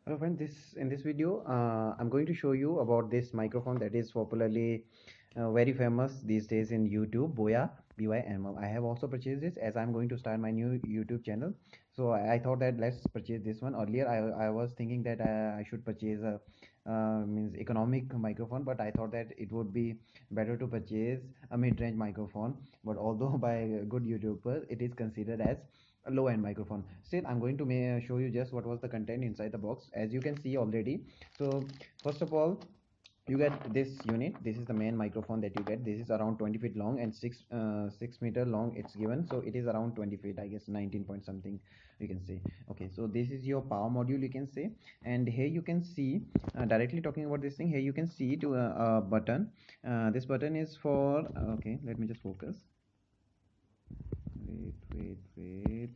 Hello friends, in this video I'm going to show you about this microphone that is popularly very famous these days in YouTube, Boya BY-M1. I have also purchased this as I'm going to start my new YouTube channel. So I thought that let's purchase this one. Earlier I was thinking that I should purchase a means economic microphone, but I thought that it would be better to purchase a mid-range microphone. But although by a good YouTuber it is considered as a low-end microphone, still I'm going to show you just what was the content inside the box, as you can see already. So first of all, you get this unit. This is the main microphone that you get. This is around 20 feet long and 6 meter long it's given, so it is around 20 feet, I guess 19 point something you can say. Okay, so this is your power module, you can say. And here you can see, directly talking about this thing, here you can see to a button. This button is for okay, let me just focus. Wait.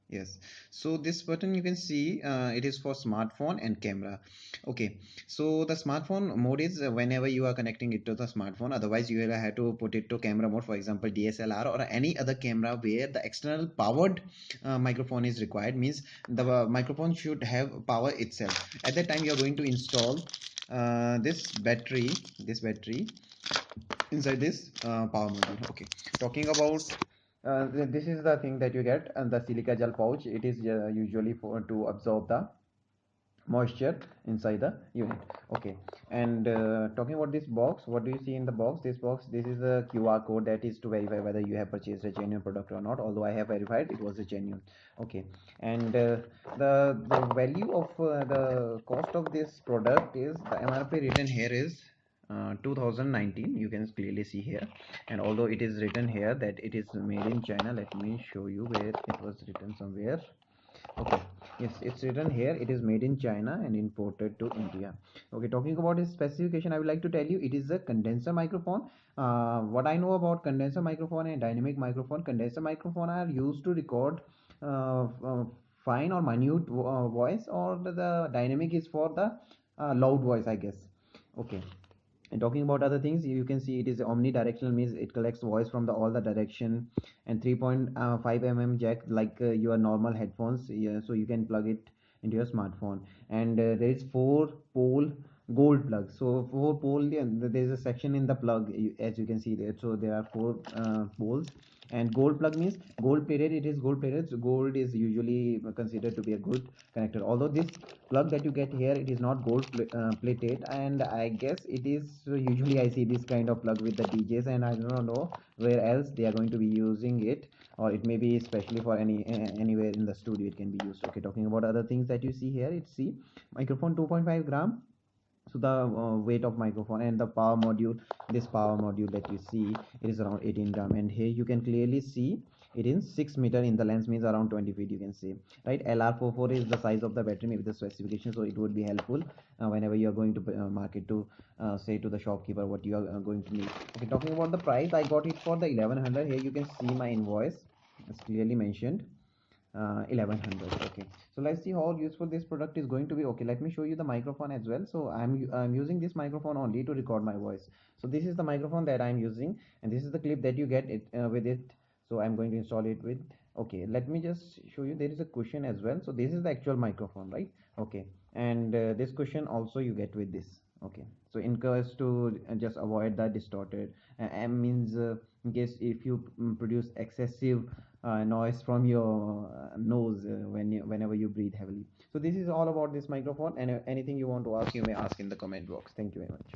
Yes, so this button you can see, it is for smartphone and camera. Okay, so the smartphone mode is whenever you are connecting it to the smartphone. Otherwise you will have to put it to camera mode, for example DSLR or any other camera where the external powered microphone is required. Means the microphone should have power itself. At that time you are going to install this battery inside this power module. Okay, talking about this is the thing that you get, and the silica gel pouch. It is usually for to absorb the moisture inside the unit. Okay, and talking about this box, what do you see in the box? This is a QR code that is to verify whether you have purchased a genuine product or not, although I have verified it was a genuine. Okay, and the value of the cost of this product is, the MRP written here is 2019, you can clearly see here. And although it is written here that it is made in China, let me show you where it was written somewhere. Okay, yes, it's written here it is made in China and imported to India. Okay, talking about its specification, I would like to tell you it is a condenser microphone. What I know about condenser microphone and dynamic microphone, condenser microphone are used to record fine or minute voice, or the dynamic is for the loud voice, I guess. Okay, and talking about other things, you can see it is omnidirectional, means it collects voice from all the direction. And 3.5 mm jack, like your normal headphones. Yeah, so you can plug it into your smartphone. And there is 4 pole gold plug. So 4 pole, yeah, there is a section in the plug, as you can see there. So there are 4 poles. And gold plug means gold plated, it is gold plated. So gold is usually considered to be a good connector, although this plug that you get here, it is not gold plated. And I guess it is, usually I see this kind of plug with the DJs, and I don't know where else they are going to be using it, or it may be especially for anywhere in the studio it can be used. Okay, talking about other things that you see here, it's see microphone 2.5 gram. So the weight of microphone, and the power module, this power module that you see, it is around 18 gram. And here you can clearly see it is 6 meter in the lens, means around 20 feet, you can see, right? LR44 is the size of the battery, maybe the specification, so it would be helpful whenever you are going to market to say to the shopkeeper what you are going to need. Okay, talking about the price, I got it for the 1100. Here you can see my invoice, it's clearly mentioned 1100. Okay, so let's see how useful this product is going to be. Okay, let me show you the microphone as well. So I'm using this microphone only to record my voice. So this is the microphone that I'm using, and this is the clip that you get it with it. So I'm going to install it with. Okay, let me just show you, there is a cushion as well. So this is the actual microphone, right? Okay, and this cushion also you get with this. Okay, so in case to just avoid the distorted means in case if you produce excessive noise from your nose whenever you breathe heavily. So this is all about this microphone, and anything you want to ask, you may ask in the comment box. Thank you very much.